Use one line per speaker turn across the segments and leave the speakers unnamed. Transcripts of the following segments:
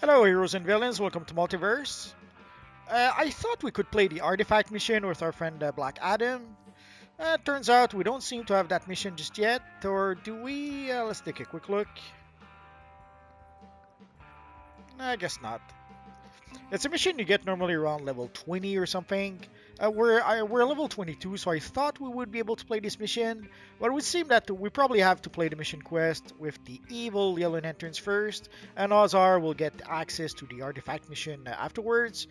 Hello, heroes and villains. Welcome to Multiverse. I thought we could play the artifact mission with our friend Black Adam. Turns out we don't seem to have that mission just yet, or do we? Let's take a quick look. I guess not. It's a mission you get normally around level 20 or something. We're level 22, so I thought we would be able to play this mission, but it would seem that we probably have to play the mission quest with the evil Yellow Lanterns first, and odds are we'll get access to the artifact mission afterwards.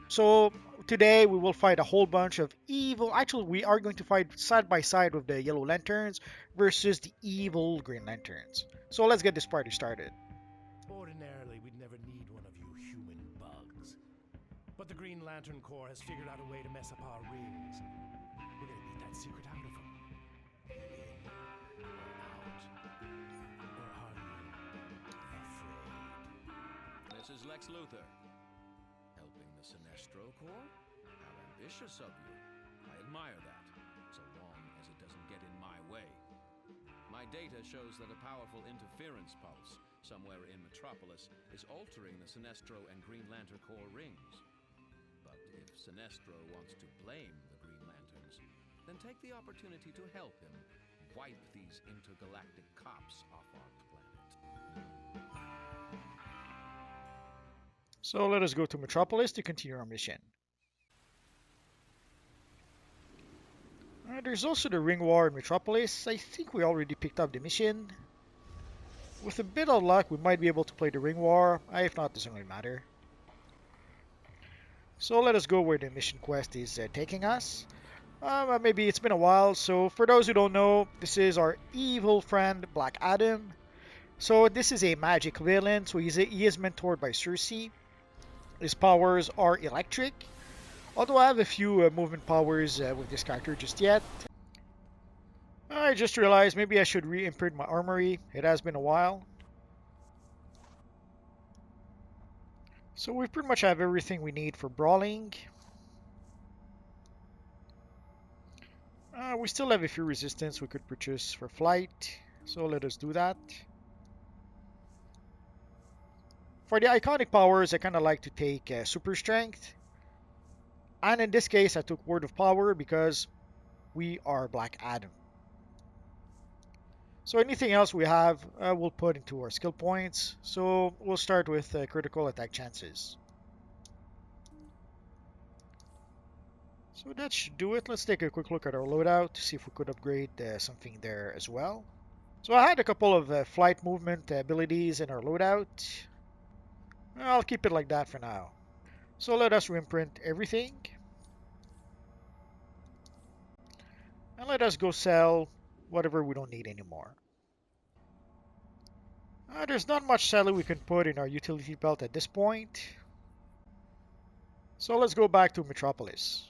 So today we will fight a whole bunch of evil. Actually, we are going to fight side by side with the Yellow Lanterns versus the evil Green Lanterns. So let's get this party started.
Ordinarily, we'd never need one of you human bugs. But the Green Lantern Corps has figured out a way to mess up our rings. We're gonna beat that secret out of them. In or out? Or are you afraid?
This is Lex Luthor. Helping the Sinestro Corps? How ambitious of you. I admire that, so long as it doesn't get in my way. My data shows that a powerful interference pulse somewhere in Metropolis is altering the Sinestro and Green Lantern Corps rings. But if Sinestro wants to blame the Green Lanterns, then take the opportunity to help him wipe these intergalactic cops off our planet.
So let us go to Metropolis to continue our mission. There's also the Ring War in Metropolis. I think we already picked up the mission. With a bit of luck, we might be able to play the Ring War. If not, it doesn't really matter. So let us go where the mission quest is taking us. Maybe it's been a while, so for those who don't know, this is our evil friend Black Adam. So this is a magic villain, so he is mentored by Circe. His powers are electric, although I have a few movement powers with this character just yet. I just realized maybe I should re-imprint my armory. It has been a while. So we pretty much have everything we need for brawling. We still have a few resistance we could purchase for flight, so let us do that. For the iconic powers, I kind of like to take super strength. And in this case, I took word of power because we are Black Adam. So anything else we have, we'll put into our skill points. So we'll start with critical attack chances. So that should do it. Let's take a quick look at our loadout to see if we could upgrade something there as well. So I had a couple of flight movement abilities in our loadout. I'll keep it like that for now. So let us reimprint everything. And let us go sell whatever we don't need anymore. There's not much sadly we can put in our utility belt at this point. So let's go back to Metropolis.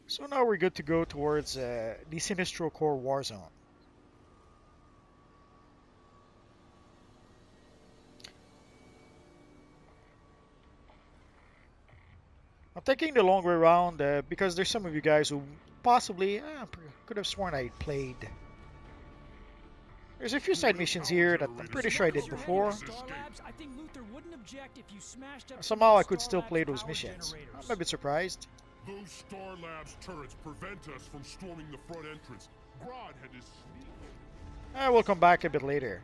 So now we're good to go towards the Sinestro Corps War Zone. I'm taking the long way around because there's some of you guys who possibly could have sworn I played. There's a few side missions here that I'm pretty sure I did before. Somehow I could still play those missions. I'm a bit surprised.
Those Star Labs turrets prevent us from storming the front entrance. Grodd had his sneak.
We'll come back a bit later.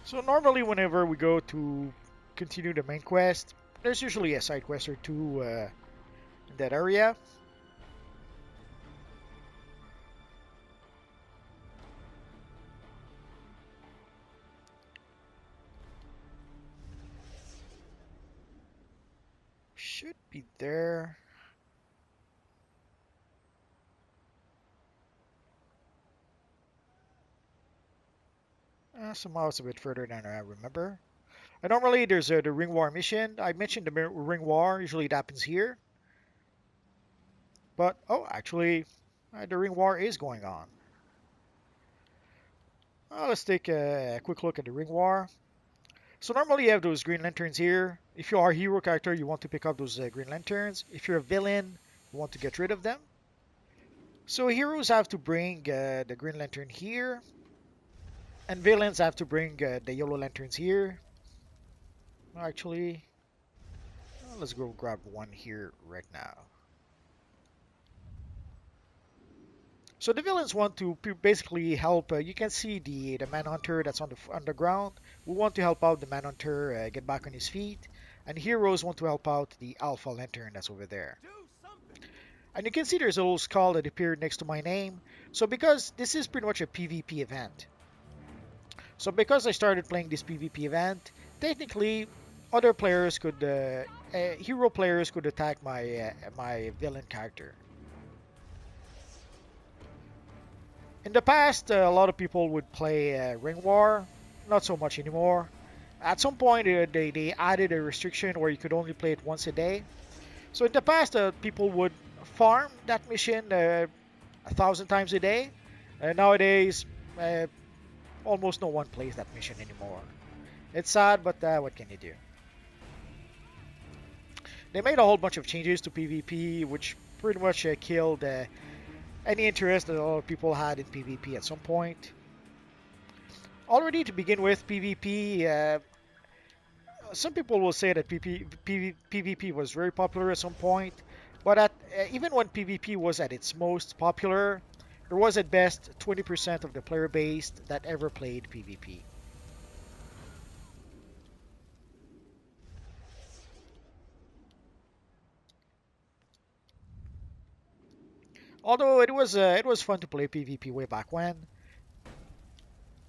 So normally whenever we go to continue the main quest, there's usually a side quest or two in that area. Should be there. Somehow it's a bit further than I remember. And normally there's the Ring War mission. I mentioned the Ring War. Usually it happens here. But, oh, actually, the Ring War is going on. Let's take a quick look at the Ring War. So normally you have those Green Lanterns here. If you are a hero character, you want to pick up those Green Lanterns. If you're a villain, We want to get rid of them. So heroes have to bring the Green Lantern here, and villains have to bring the Yellow Lanterns here. Actually, let's go grab one here right now. So the villains want to basically help. You can see the Manhunter that's on the ground. We want to help out the Manhunter get back on his feet, and heroes want to help out the Alpha Lantern that's over there. And you can see there's a little skull that appeared next to my name. So because this is pretty much a PvP event. So because I started playing this PvP event, technically other players could, hero players could attack my my villain character. In the past, a lot of people would play Ring War, not so much anymore. At some point, they added a restriction where you could only play it once a day. So in the past, people would farm that mission 1,000 times a day. Nowadays, almost no one plays that mission anymore. It's sad, but what can you do? They made a whole bunch of changes to PvP, which pretty much killed any interest that a lot of people had in PvP at some point. Already to begin with, PvP, some people will say that PvP was very popular at some point, but even when PvP was at its most popular, there was at best 20% of the player base that ever played PvP. Although it was fun to play PvP way back when,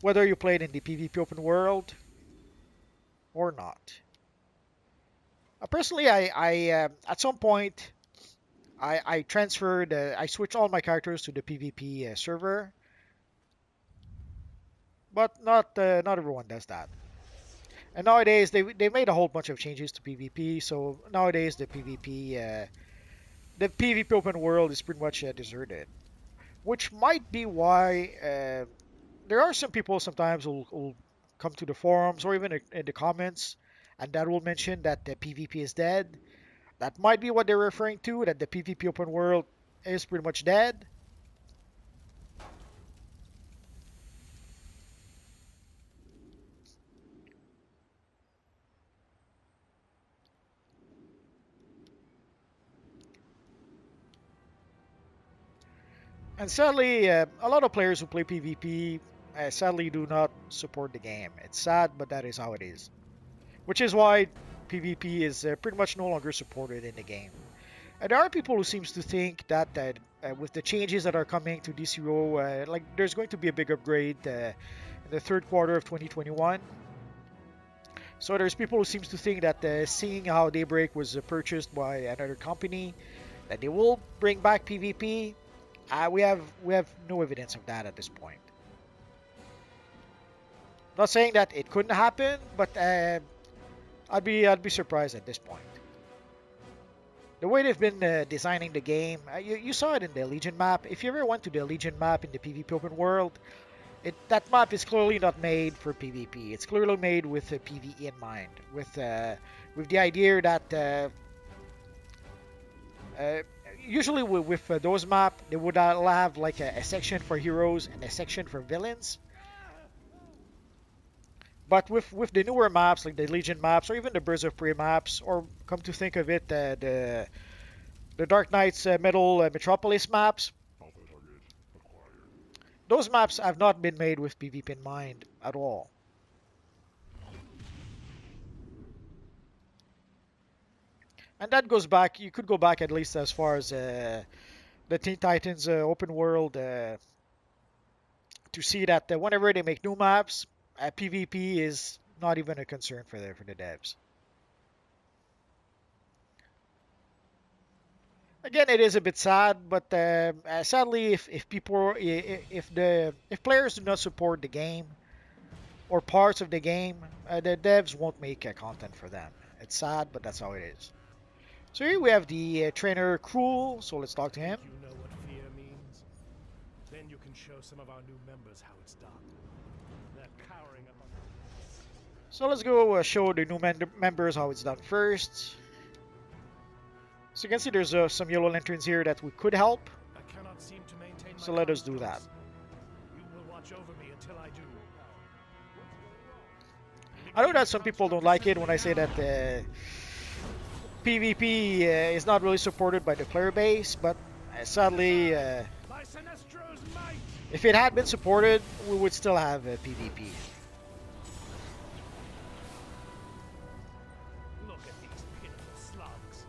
whether you played in the PvP open world or not. Personally, I at some point I transferred, I switched all my characters to the PvP server, but not everyone does that. And nowadays they made a whole bunch of changes to PvP, so nowadays the PvP open world is pretty much deserted, which might be why there are some people sometimes who'll come to the forums or even in the comments, and that will mention that the PvP is dead. That might be what they're referring to, that the PvP open world is pretty much dead. And sadly, a lot of players who play PvP sadly do not support the game. It's sad, but that is how it is. Which is why PvP is pretty much no longer supported in the game. And there are people who seems to think that with the changes that are coming to DCUO, like there's going to be a big upgrade in the third quarter of 2021. So there's people who seems to think that seeing how Daybreak was purchased by another company, that they will bring back PvP. We have no evidence of that at this point. Not saying that it couldn't happen, but I'd be surprised at this point. The way they've been designing the game, you saw it in the Legion map. If you ever went to the Legion map in the PvP open world, that map is clearly not made for PvP. It's clearly made with PvE in mind, with the idea that usually with those maps, they would have like a section for heroes and a section for villains. But with the newer maps, like the Legion maps, or even the Birds of Prey maps, or come to think of it, the Dark Knight's Metal Metropolis maps, those maps have not been made with PvP in mind at all. And that goes back, you could go back at least as far as the Teen Titans open world to see that whenever they make new maps, PvP is not even a concern for the devs. Again, it is a bit sad, but sadly, if players do not support the game or parts of the game, the devs won't make content for them. It's sad, but that's how it is. So here we have the trainer Cruel, so let's talk to him.
You know what fear means? Then you can show some of our new members how it's done. They're cowering among.
So let's go show the new members how it's done first. So you can see there's some yellow lanterns here that we could help.
I cannot seem to maintain my
So let us do that.
constructs. You will watch over me until I do.
I know that some people don't like it when I say that PvP is not really supported by the player base, but sadly,
By Sinestro's might!
if it had been supported, we would still have PvP.
Look at these pitiful slugs.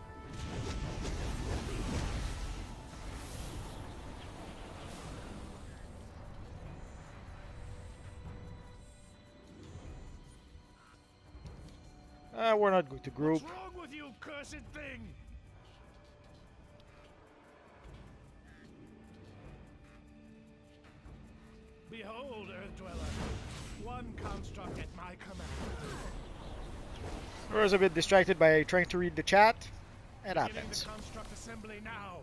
We're not going to group.
What's wrong with you, cursed thing? Behold, Earth Dweller, one construct at my command.
I was a bit distracted by trying to read the chat. It
Beginning
happens.
the construct assembly now.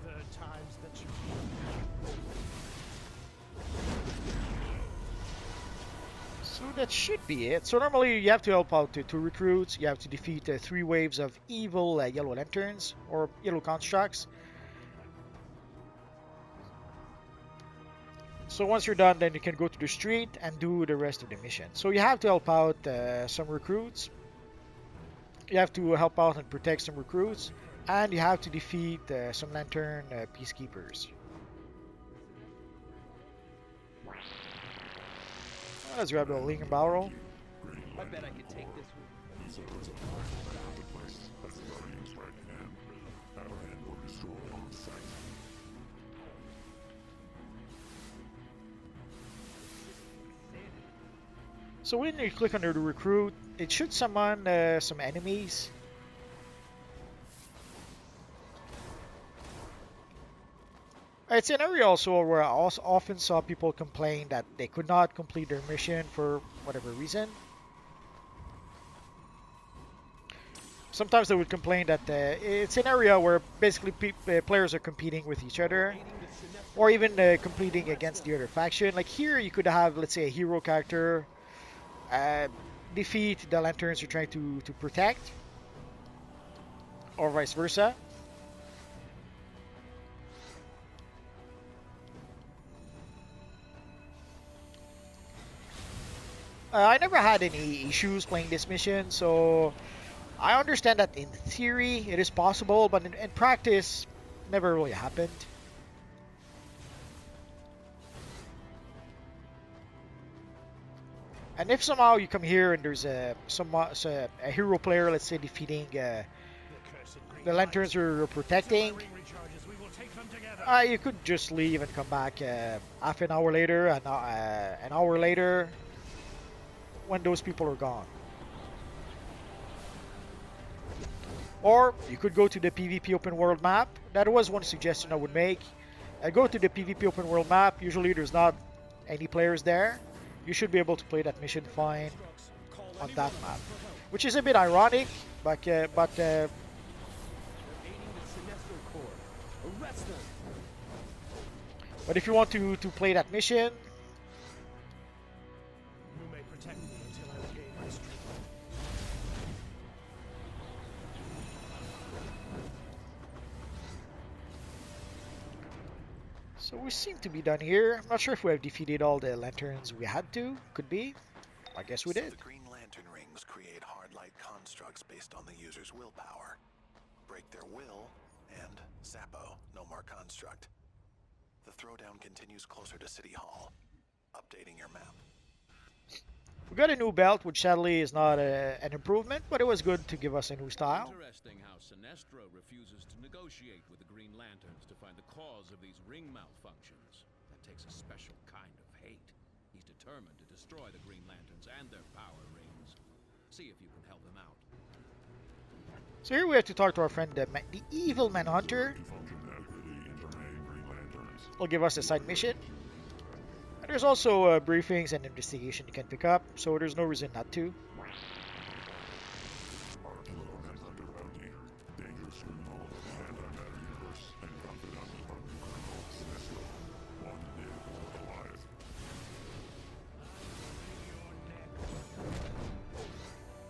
Third time's the charm.
So that should be it. So normally you have to help out two recruits. You have to defeat 3 waves of evil yellow lanterns or yellow constructs. So once you're done, then you can go to the street and do the rest of the mission. So you have to help out some recruits. You have to help out and protect some recruits. And you have to defeat some lantern peacekeepers. Let's grab the Lincoln barrel.
I bet I could take this one.
So when you click on the recruit, it should summon some enemies. It's an area also where I also often saw people complain that they could not complete their mission for whatever reason. Sometimes they would complain that it's an area where basically players are competing with each other, or even competing against the other faction. Like here, you could have, let's say, a hero character defeat the lanterns you're trying to protect, or vice versa. I never had any issues playing this mission, so I understand that in theory it is possible, but in practice, never really happened. And if somehow you come here and there's a hero player, let's say, defeating the lanterns you're protecting, you could just leave and come back half an hour later, an hour later, when those people are gone. Or you could go to the PvP open world map. That was one suggestion I would make. Go to the PvP open world map. Usually there's not any players there. You should be able to play that mission fine on that map, which is a bit ironic, but if you want to play that mission,
You may protect me until I regain my strength.
so we seem to be done here. I'm not sure if we have defeated all the lanterns we had to. Could be. I guess we
So
did.
the green lantern rings create hard light constructs based on the user's willpower. Break their will, and Zappo, no more construct. The throwdown continues closer to City Hall. Updating your map.
We got a new belt, which sadly is not an improvement, but it was good to give us a new style.
Interesting how Sinestro refuses to negotiate with the Green Lanterns to find the cause of these ring malfunctions. That takes a special kind of hate. He's determined to destroy the Green Lanterns and their power rings. See if you can help him out.
So here we have to talk to our friend, the evil Manhunter. Will give us a side mission. And there's also briefings and investigation you can pick up, so there's no reason not to.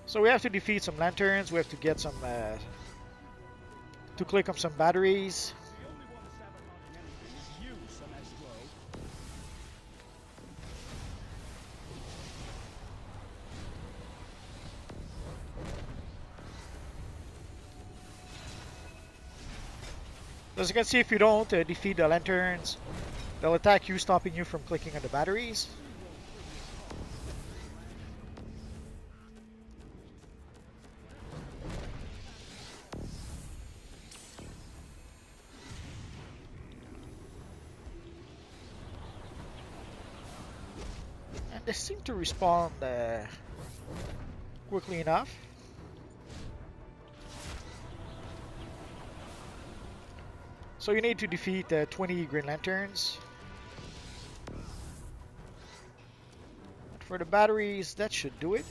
So we have to defeat some lanterns. We have to get some to click on some batteries.
The only one sabotaging anything is you, Sinestro.
As you can see, if you don't defeat the lanterns, they'll attack you, stopping you from clicking on the batteries. And they seem to respawn quickly enough. So you need to defeat 20 Green Lanterns. And for the batteries, that should do it.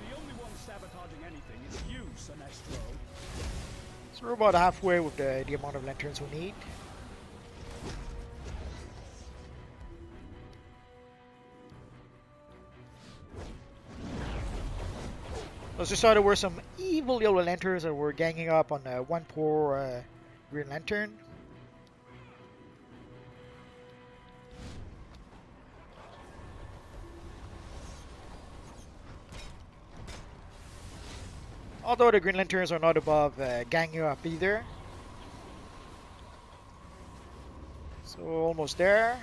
The only one sabotaging anything is you, Sinestro.
So we're about halfway with the amount of lanterns we need. Let's just saw there were some evil yellow lanterns that were ganging up on one poor Green Lantern. Although the Green Lanterns are not above ganging up either. So almost there.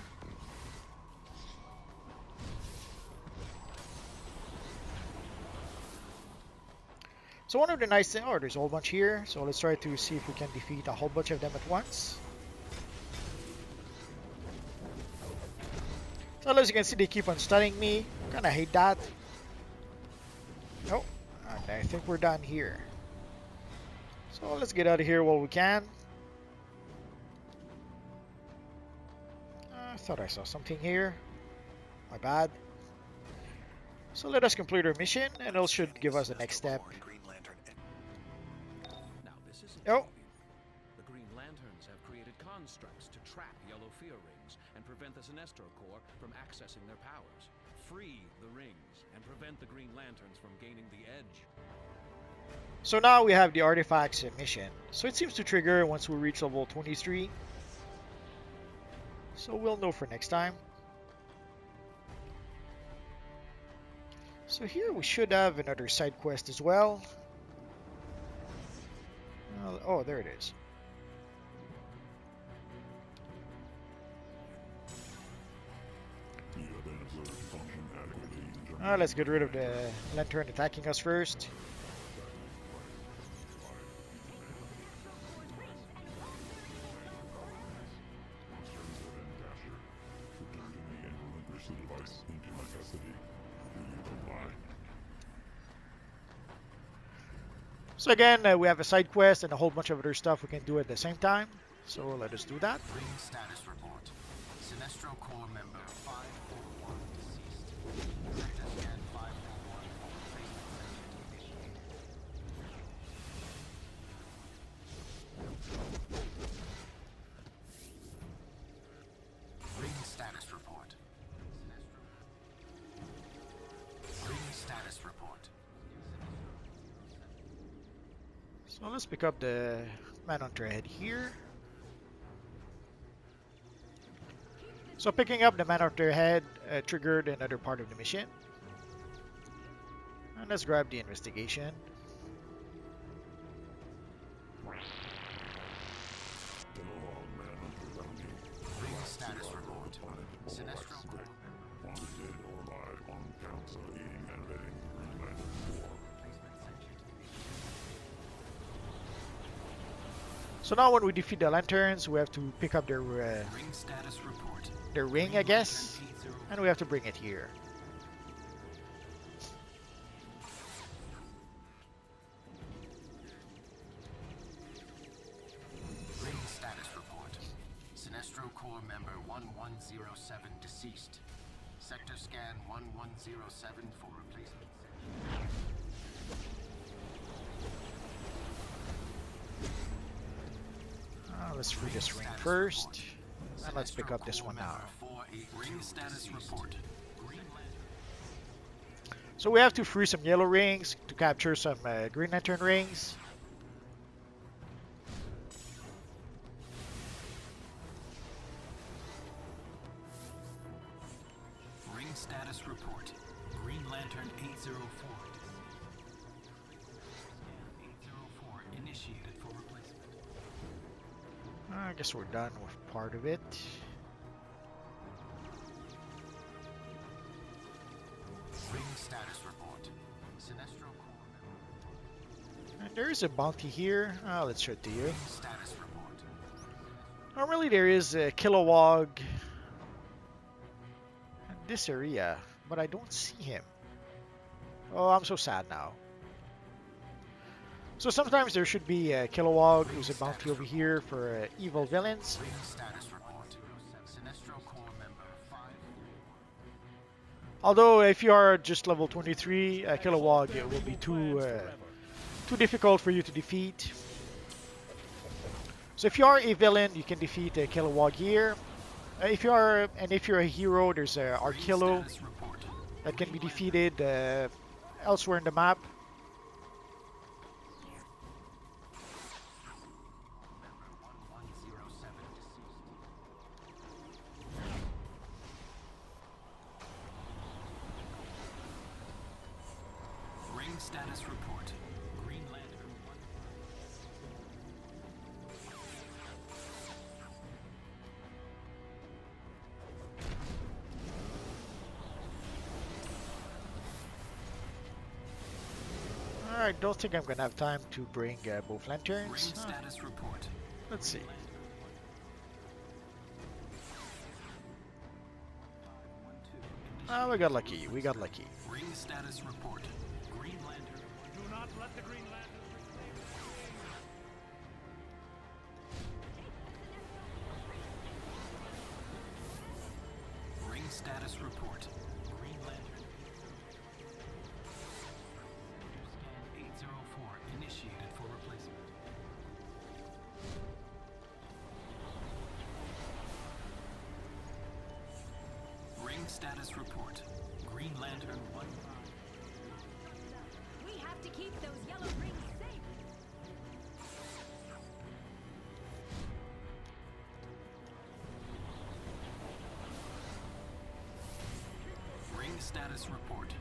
So one of the nice things, oh, there's a whole bunch here. So let's try to see if we can defeat a whole bunch of them at once. So as you can see, they keep on stunning me. Kinda hate that. Oh, and I think we're done here. So let's get out of here while we can. I thought I saw something here. My bad. So let us complete our mission, and it should give us the next step.
Now, this isn't
Oh.
obvious. The Green Lanterns have created constructs to trap yellow fear rings and prevent the Sinestro Corps from accessing their powers. Free the rings and prevent the Green Lanterns from gaining the edge.
So now we have the artifacts mission. So it seems to trigger once we reach level 23. So we'll know for next time. So here we should have another side quest as well. Oh, there it is. Let's get rid of the lantern attacking us first. So again, we have a side quest and a whole bunch of other stuff we can do at the same time. So let us do that.
Ring status report. Sinestro Corps member 541 deceased. Sector scan 541. Ring status report. Ring status report.
So let's pick up the Manhunter head here. So picking up the Manhunter head triggered another part of the mission. And let's grab the investigation.
Ring status report. Sinestro Corps.
So now when we defeat the lanterns, we have to pick up their
Ring status report.
ring, I guess, and we have to bring it here.
Ring status report. Sinestro Corps member 1107 deceased. Sector scan 1107 for replacement.
Let's free this ring first. And let's pick up this one now.
Ring status report.
So we have to free some yellow rings to capture some Green Lantern rings.
Ring status report. Green Lantern 804. 804 initiated for replacement.
I guess we're done with part of it.
Ring status report. Sinestro Core.
And there is a bounty here. Let's show it to you.
Ring status report.
Normally there is a Kilowog in this area, but I don't see him. Oh, I'm so sad now. So sometimes there should be a Kilowog who's a bounty over here for evil villains.
Ring status report. Sinestro Core member 5.
Although if you are just level 23, Kilowog it will be too difficult for you to defeat. So if you are a villain, you can defeat a Kilowog here. If you're a hero, there's a Arkillo
Status report.
that can be defeated elsewhere in the map.
Member 1107 deceased. Ring status report. Green Lantern 1.
I don't think I'm gonna have time to bring both
Ring
lanterns.
status report.
Let's see. Oh, we got lucky. We got lucky.
Ring status report. Green Lantern.
Do not let the Green Lantern
Ring status report. Green Lantern. Scan 804 initiated for replacement. Ring status report. Green Lantern 1.
We have to keep those yellow rings safe.
Ring status report.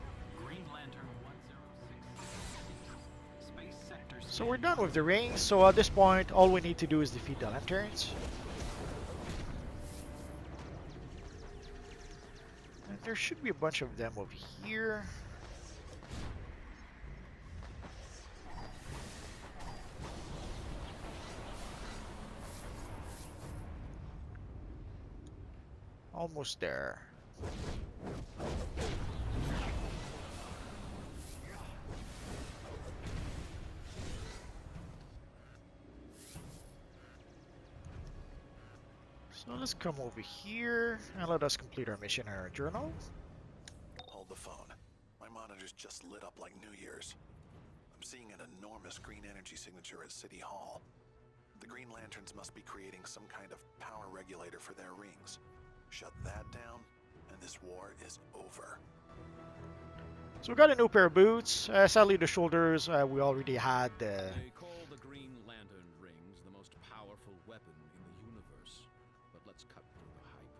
Green Lantern 106. Space sector.
So we're done with the rings. So at this point, all we need to do is defeat the lanterns. And there should be a bunch of them over here. Almost there. So let's come over here and let us complete our mission in our journal.
Hold the phone. My monitor's just lit up like New Year's. I'm seeing an enormous green energy signature at City Hall. The Green Lanterns must be creating some kind of power regulator for their rings. Shut that down, and this war is over.
So we got a new pair of boots. Sadly, the shoulders we already had.
They call the Green Lantern rings the most powerful weapon in the universe. But let's cut through the hype.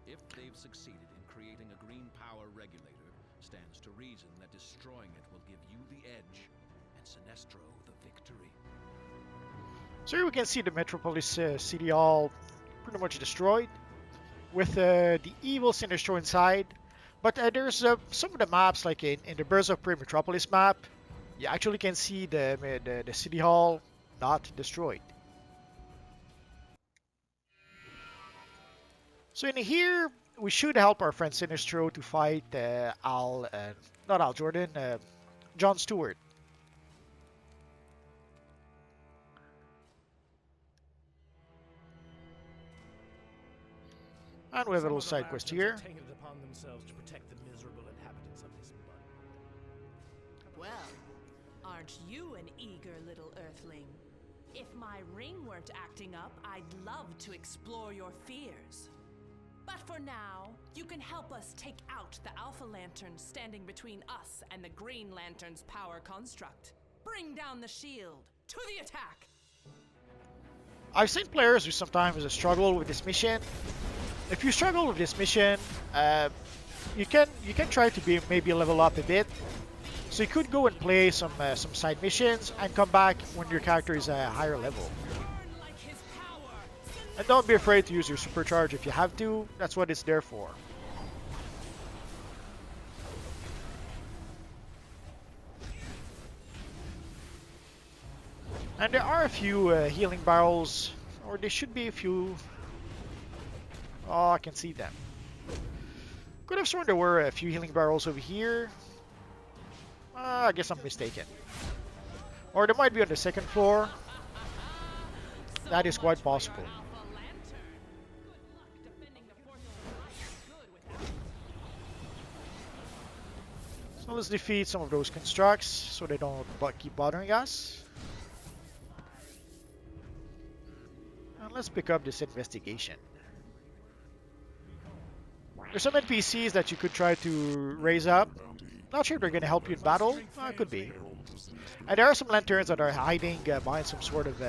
If they've succeeded in creating a green power regulator, stands to reason that destroying it will give you the edge, and Sinestro the victory.
So here we can see the Metropolis City Hall pretty much destroyed, with the evil Sinestro inside. But there's some of the maps, like in the Birds of Prey Metropolis map, you actually can see the City Hall not destroyed. So in here, we should help our friend Sinestro to fight not Al Jordan, John Stewart. And we have a
Some
little
of the
side quest
lanterns
here.
have taken it upon themselves to protect the miserable inhabitants of this mud.
Well, aren't you an eager little earthling? If my ring weren't acting up, I'd love to explore your fears. But for now, you can help us take out the Alpha Lantern standing between us and the Green Lantern's power construct. Bring down the shield. To the attack!
I've seen players who sometimes struggle with this mission. If you struggle with this mission, you can try to maybe level up a bit. So you could go and play some side missions and come back when your character is a higher level.
Burn like his power!
And don't be afraid to use your supercharge if you have to. That's what it's there for. And there are a few healing barrels, or there should be a few. Oh, I can see them. Could have sworn there were a few healing barrels over here. I guess I'm mistaken. Or they might be on the second floor. That is quite possible.
Alpha Lantern. Good luck defending the forces of light good without.
So let's defeat some of those constructs so they don't keep bothering us. And let's pick up this investigation. There's some NPCs that you could try to raise up. Not sure if they're going to help you in battle. Could be. And there are some lanterns that are hiding behind some sort of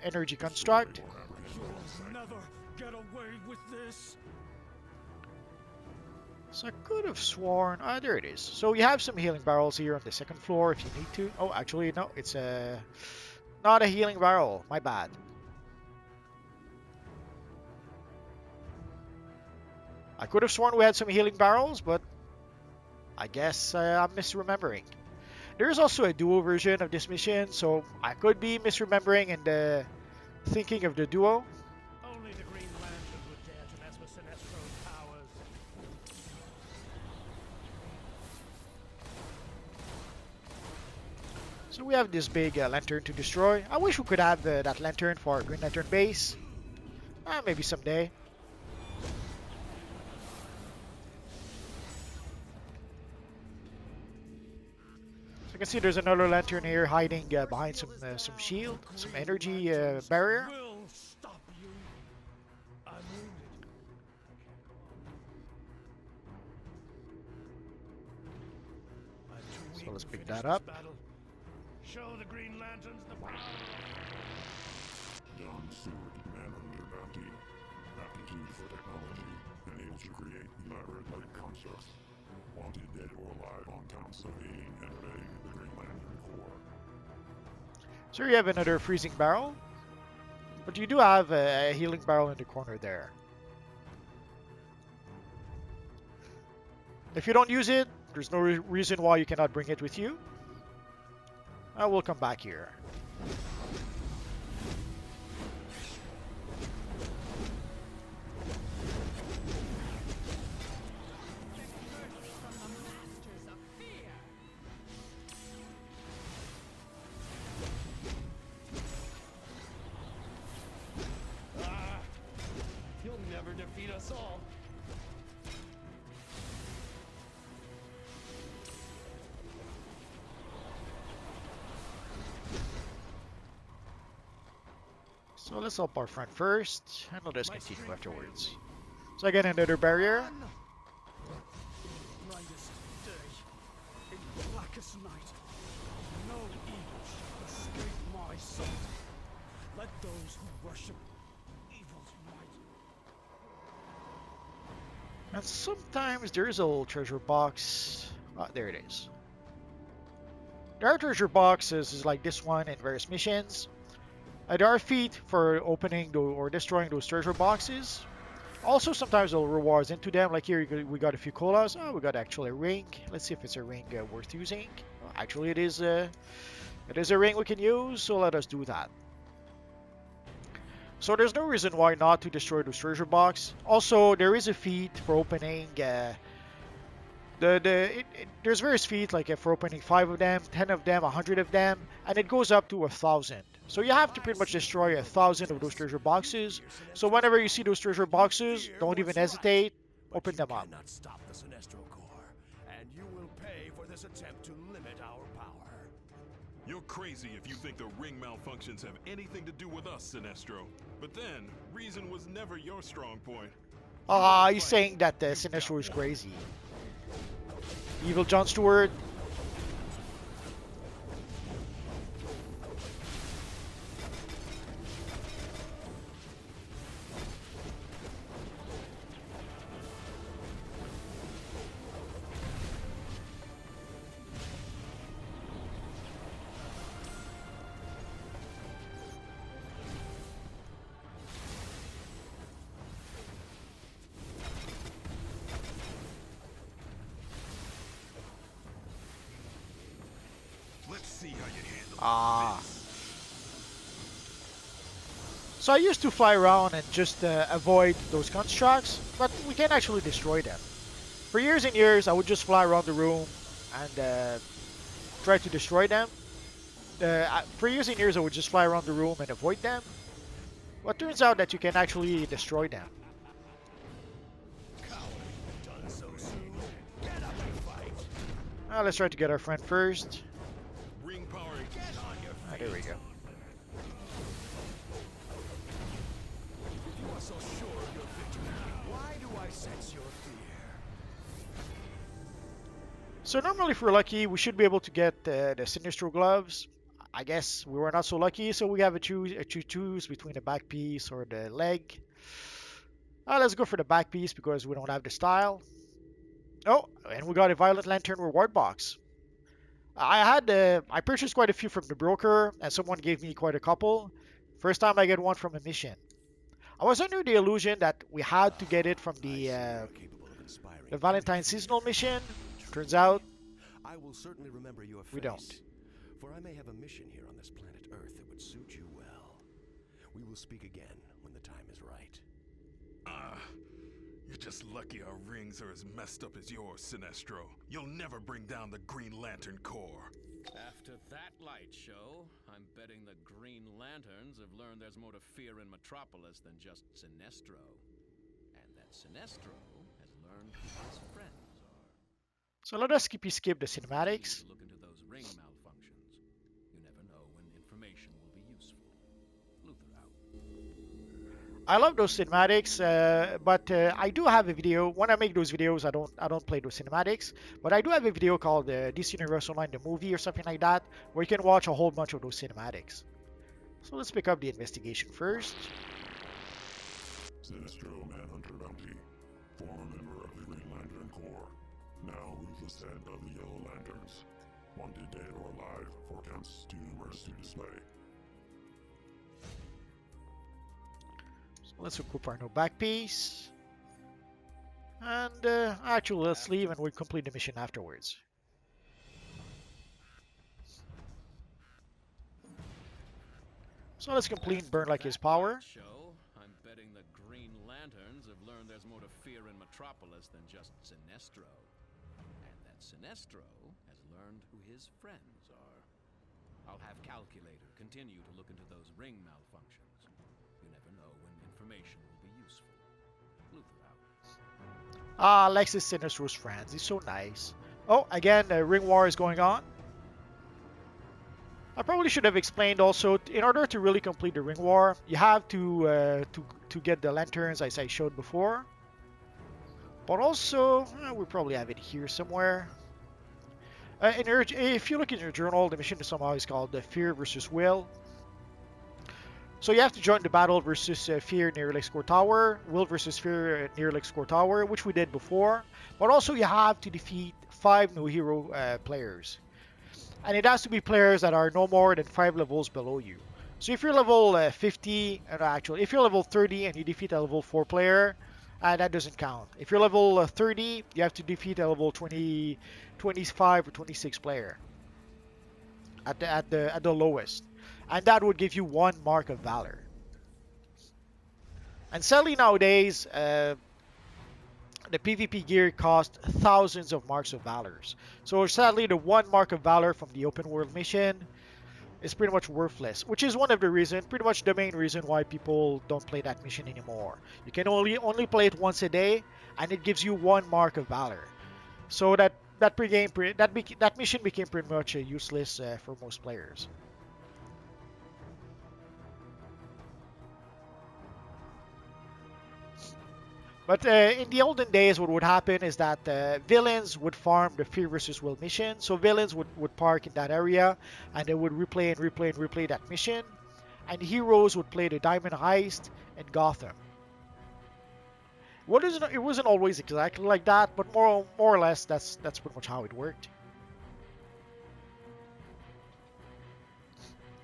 energy construct.
You'll never get away with this.
So I could have sworn... Ah, there it is. So you have some healing barrels here on the second floor if you need to. Oh, actually, no. It's not a healing barrel. My bad. I could have sworn we had some healing barrels, but I guess I'm misremembering. There is also a duo version of this mission, so I could be misremembering and thinking of the duo.
Only the Green Lantern would dare to mess with Sinestro's powers.
So we have this big lantern to destroy. I wish we could have that lantern for our Green Lantern base. Maybe someday. So you can see there's another lantern here hiding behind some shield, some energy barrier.
Will stop you.
I'm wounded. I'm too weak
let's
to
pick
finish
that
this
up.
battle. Show the Green Lanterns the power.
John Stewart, man under bounty. Aptitude for technology, and able to create elaborate light constructs. Wanted dead or alive on counts of aiding and abetting the Green Lantern Corps.
So you have another freezing barrel. But you do have a healing barrel in the corner there. If you don't use it, there's no reason why you cannot bring it with you. I will come back here.
From the masters of fear.
You'll never defeat us all.
So let's help our friend first, and let us continue afterwards. So I get another barrier.
Brightest day, in blackest night, no evil shall escape my sight. Let those who worship evil's might.
And sometimes there is a little treasure box. There it is. There are treasure boxes like this one in various missions. There are feet for opening or destroying those treasure boxes. Also, sometimes they'll rewards into them. Like here, we got a few colas. Oh, we got actually a ring. Let's see if it's a ring worth using. Actually, it is a ring we can use. So let us do that. So there's no reason why not to destroy those treasure box. Also, there is a feat for opening There's various feats like for opening 5 of them, 10 of them, 100 of them, and it goes up to 1,000. So you have to pretty much destroy 1,000 of those treasure boxes. So whenever you see those treasure boxes, don't even hesitate, open them up.
Cannot stop the Sinestro Corps, and you will pay for this attempt to limit our power.
You're crazy if you think the ring malfunctions have anything to do with us, Sinestro. But then, reason was never your strong point.
He's saying that Sinestro is crazy. Evil John Stewart.
Let's see how you handle
Ah. So I used to fly around and just avoid those constructs, but we can actually destroy them. For years and years, I would just fly around the room and try to destroy them. For years and years, I would just fly around the room and avoid them. But turns out that you can actually destroy them.
Done so soon. Get up and fight.
Let's try to get our friend first.
ring power.
Get on your feet.
There we go.
If you are so sure of your victory, why do I sense your fear?
So normally if we're lucky, we should be able to get the Sinestro gloves. I guess we were not so lucky, so we have a choose between the back piece or the leg. Let's go for the back piece because we don't have the style. Oh, and we got a Violet Lantern reward box. I purchased quite a few from the broker, and someone gave me quite a couple. First time I get one from Emission. I was under the illusion that we had to get it from the Valentine seasonal mission. Turns out
I will certainly remember your face.
we don't.
For I may have a mission here on this planet Earth that would suit you well. We will speak again when the time is right.
You're just lucky our rings are as messed up as yours, Sinestro. You'll never bring down the Green Lantern Corps.
After that light show, I'm betting the Green Lanterns have learned there's more to fear in Metropolis than just Sinestro. And that Sinestro has learned who his friends are.
So let us skip the cinematics.
Look into those ring malfunctions. You never know when information will be useful. Luther out.
I love those cinematics, but I do have a video. When I make those videos, I don't play those cinematics, but I do have a video called DC Universe Online the movie or something like that, where you can watch a whole bunch of those cinematics. So let's pick up the investigation first.
Sinestro Manhunter Bounty, former member of the Green Lantern Corps, now ruthless head of the Yellow Lanterns. Wanted dead or alive for counts too numerous to display.
So let's equip our new back piece. And actually, let's leave and we'll complete the mission afterwards. So let's complete and burn like his power.
Show, I'm betting the Green Lanterns have learned there's more to fear in Metropolis than just Sinestro. And that Sinestro has learned who his friends are. I'll have Calculator continue to look into those ring malfunctions. You never know when information will be useful. Luther out.
Alexis Sinestro's friends. He's so nice. Oh, again, the ring war is going on. I probably should have explained also, in order to really complete the ring war, you have to get the lanterns as I showed before. But also, we probably have it here somewhere. If you look in your journal, the mission somehow is called Fear versus Will. So you have to join the battle versus Fear near Lake Score Tower, Will versus Fear near Lake Score Tower, which we did before. But also you have to defeat 5 new hero players. And it has to be players that are no more than 5 levels below you. So if you're level 50, actually, if you're level 30 and you defeat a level 4 player, that doesn't count. If you're level 30, you have to defeat a level 20, 25 or 26 player at the lowest. And that would give you 1 mark of valor. And sadly nowadays, the PvP gear costs thousands of marks of valors. So sadly, the 1 mark of valor from the open world mission is pretty much worthless, which is one of the reasons, pretty much the main reason why people don't play that mission anymore. You can only play it once a day, and it gives you 1 mark of valor. So that mission became pretty much useless for most players. But in the olden days, what would happen is that villains would farm the Fear vs. Will mission. So villains would park in that area, and they would replay and replay and replay that mission. And heroes would play the Diamond Heist in Gotham. It wasn't always exactly like that, but more or less, that's pretty much how it worked.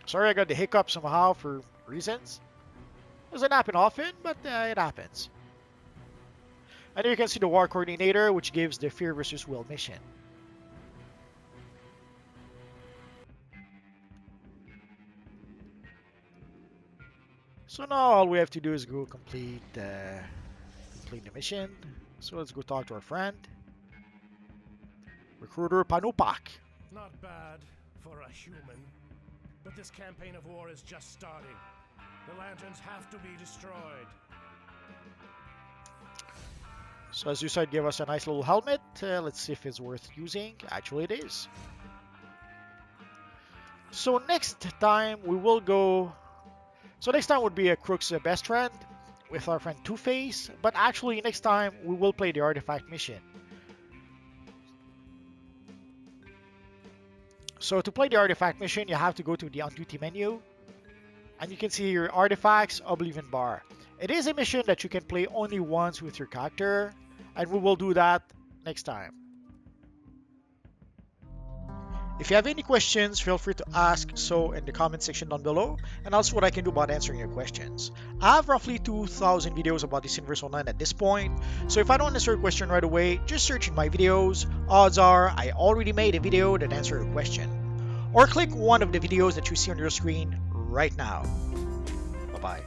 Sorry, I got the hiccup somehow for reasons. Doesn't happen often, but it happens. And here you can see the War Coordinator, which gives the Fear vs. Will mission. So now all we have to do is go complete the mission. So let's go talk to our friend, Recruiter Panupak.
Not bad for a human. But this campaign of war is just starting. The lanterns have to be destroyed.
So as you said, give us a nice little helmet. Let's see if it's worth using. Actually, it is. So next time we will go... So next time would be a Crook's best friend with our friend Two-Face. But actually, next time we will play the Artifact mission. So to play the Artifact mission, you have to go to the on-duty menu. And you can see your Artifacts, Oblivion Bar. It is a mission that you can play only once with your character, and we will do that next time. If you have any questions, feel free to ask so in the comment section down below, and also what I can do about answering your questions. I have roughly 2,000 videos about this Universe Online at this point, so if I don't answer your question right away, just search in my videos. Odds are I already made a video that answers your question. Or click one of the videos that you see on your screen right now. Bye-bye.